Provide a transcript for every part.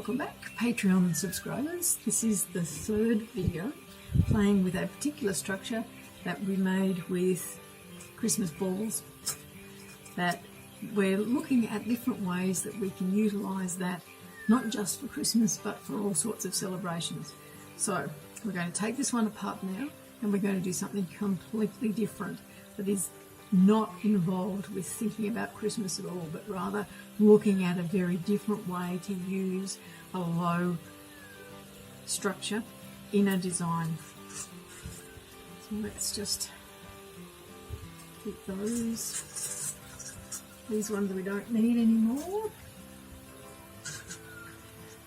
Welcome back, Patreon subscribers. This is the third video playing with a particular structure that we made with Christmas balls, that we're looking at different ways that we can utilise that, not just for Christmas but for all sorts of celebrations. So we're going to take this one apart now and we're going to do something completely different that is not involved with thinking about Christmas at all, but rather looking at a very different way to use a low structure in a design. So let's just keep these ones we don't need anymore.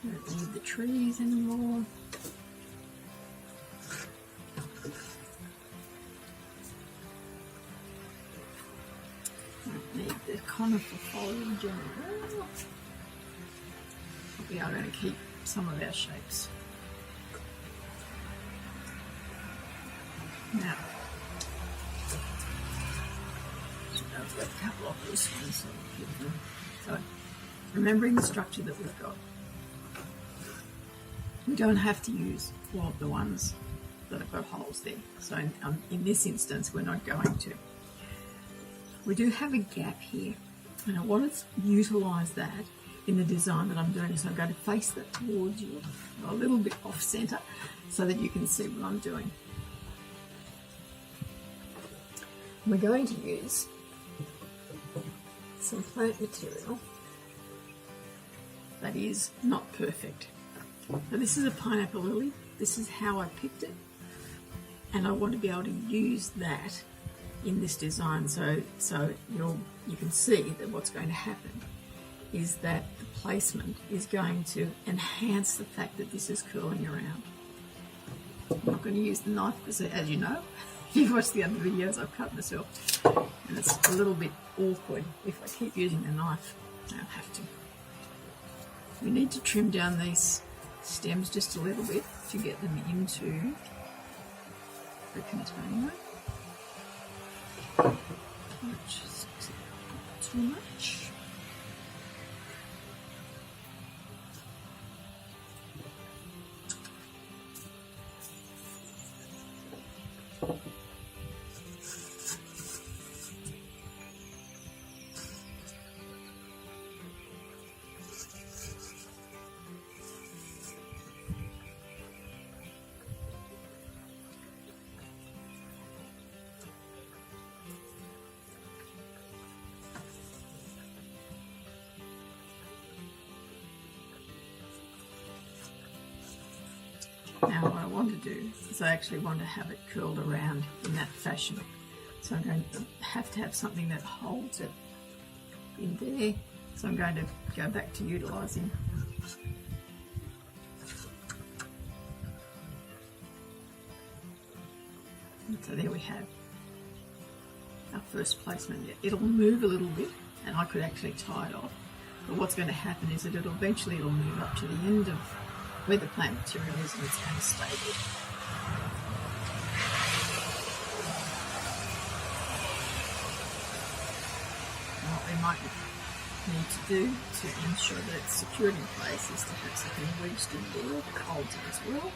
We don't need the trees anymore. Need the conifer foliage anymore. We are going to keep some of our shapes. Now, I've got a couple of these ones, so I'll keep them. So, remembering the structure that we've got, we don't have to use all of the ones that have got holes there. So in this instance, we're not going to. We do have a gap here, and I want to utilise that in the design that I'm doing. So I'm going to face that towards you, a little bit off centre, so that you can see what I'm doing. We're going to use some plant material that is not perfect. So this is a pineapple lily. This is how I picked it, and I want to be able to use that in this design, so you can see that what's going to happen is that the placement is going to enhance the fact that this is curling around. I'm not going to use the knife because, as you know, if you've watched the other videos, I've cut myself, and it's a little bit awkward if I keep using the knife. I don't have to. We need to trim down these stems just a little bit to get them into the container. Just too much. Now what I want to do is I actually want to have it curled around in that fashion. So I'm going to have something that holds it in there. So I'm going to go back to utilising so there we have our first placement. It'll move a little bit and I could actually tie it off, but what's going to happen is that it'll move up to the end of where the plant material is, and it's going to stay there. And what we might need to do to ensure that it's secured in place is to have something wedged in there that holds it as well.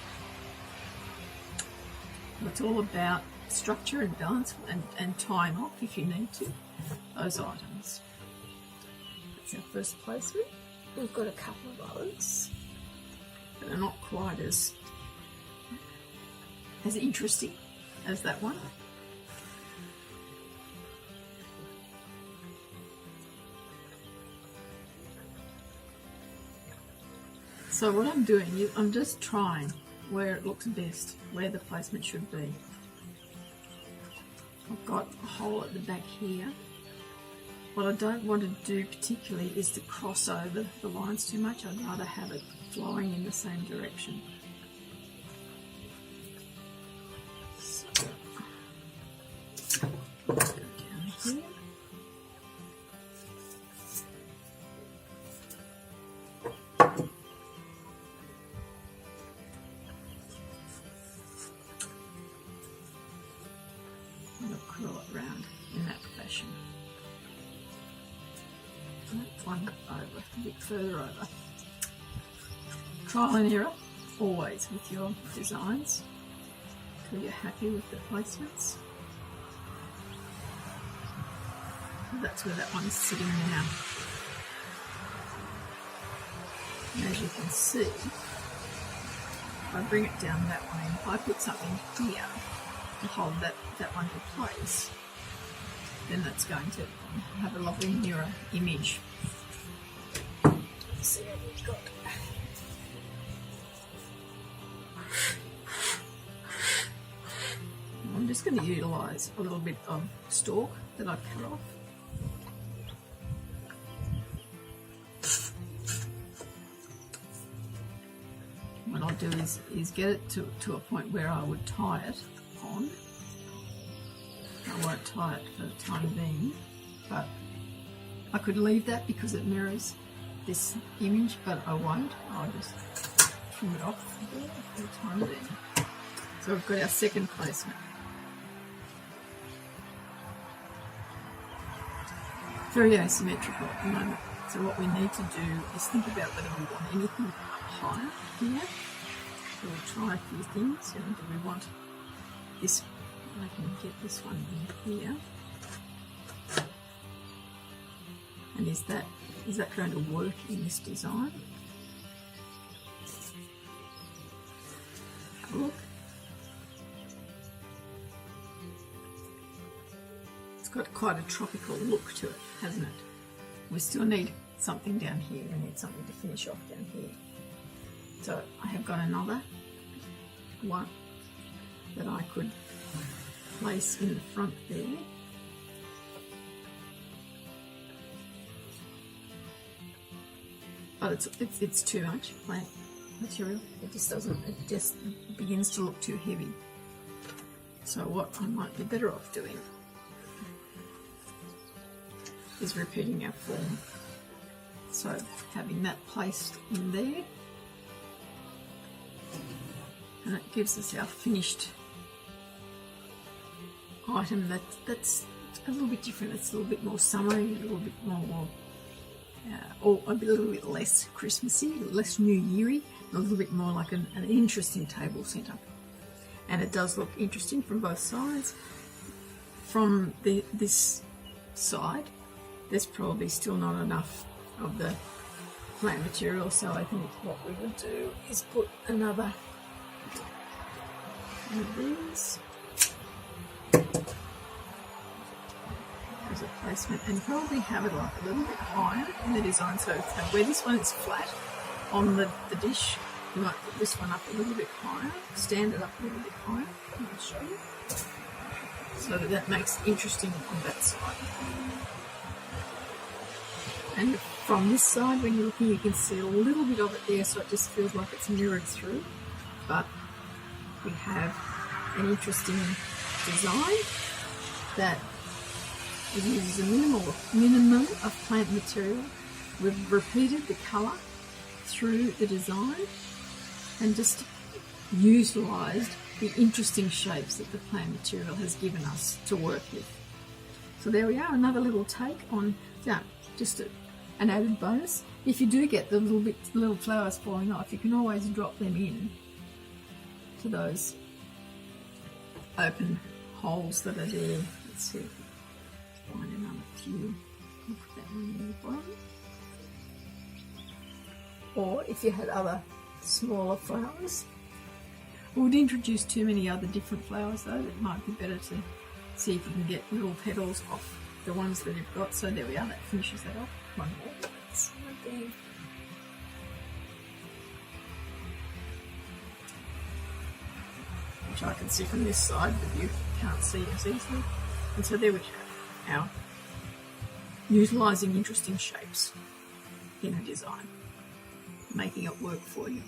It's all about structure and balance and tying off, if you need to, those items. That's our first placement. We've got a couple of others. They're not quite as interesting as that one. So what I'm doing is I'm just trying where it looks best, where the placement should be. I've got a hole at the back here. What I don't want to do particularly is to cross over the lines too much. I'd rather have it flowing in the same direction. So, let's go down here. And I'll curl it around in that fashion. One over, a bit further over. trial and error always with your designs until you're happy with the placements. That's where that one's sitting now. And as you can see, if I bring it down that way, if I put something here to hold that one in place, then that's going to have a lovely mirror image. Let's see what we've got. I'm just going to utilise a little bit of stalk that I've cut off. What I'll do is get it to a point where I would tie it on. I won't tie it for the time being, but I could leave that because it mirrors this image, but I won't. I'll just trim it off for the time being. So we've got our second placement. Very asymmetrical at the moment. So what we need to do is think about whether we want anything up higher here. So we'll try a few things. And do we want this? I can get this one in here. And is that going to work in this design? Have a look. It's got quite a tropical look to it, hasn't it? We still need something down here. We need something to finish off down here. So I have got another one that I could place in the front there. But it's too much plant material. It just begins to look too heavy. So what I might be better off doing is repeating our form. So having that placed in there, and it gives us our finished item that's a little bit different. It's a little bit more summery, a little bit more, or a little bit less Christmassy, less New Yeary, a little bit more like an interesting table centre. And it does look interesting from both sides. From this side, there's probably still not enough of the plant material, so I think what we would do is put another one of these as a placement, and probably have it like a little bit higher in the design. So where this one is flat on the dish, you might put this one up a little bit higher, stand it up a little bit higher. I'll show you. So that makes it interesting on that side. And from this side, when you're looking, you can see a little bit of it there, so it just feels like it's mirrored through. But we have an interesting design that uses a minimum of plant material. We've repeated the colour through the design and just utilised the interesting shapes that the plant material has given us to work with. So there we are, another little take on that. Just an added bonus. If you do get the little flowers falling off, you can always drop them in to those open holes that are there. Let's see if we can find another few. I'll put that one in the bottom. Or if you had other smaller flowers. We would introduce too many other different flowers though. It might be better to see if you can get little petals off the ones that you've got. So there we are, that finishes that off. One more. That's right there. Which I can see from this side, but you can't see as easily. And so there we have our utilising interesting shapes in a design, making it work for you.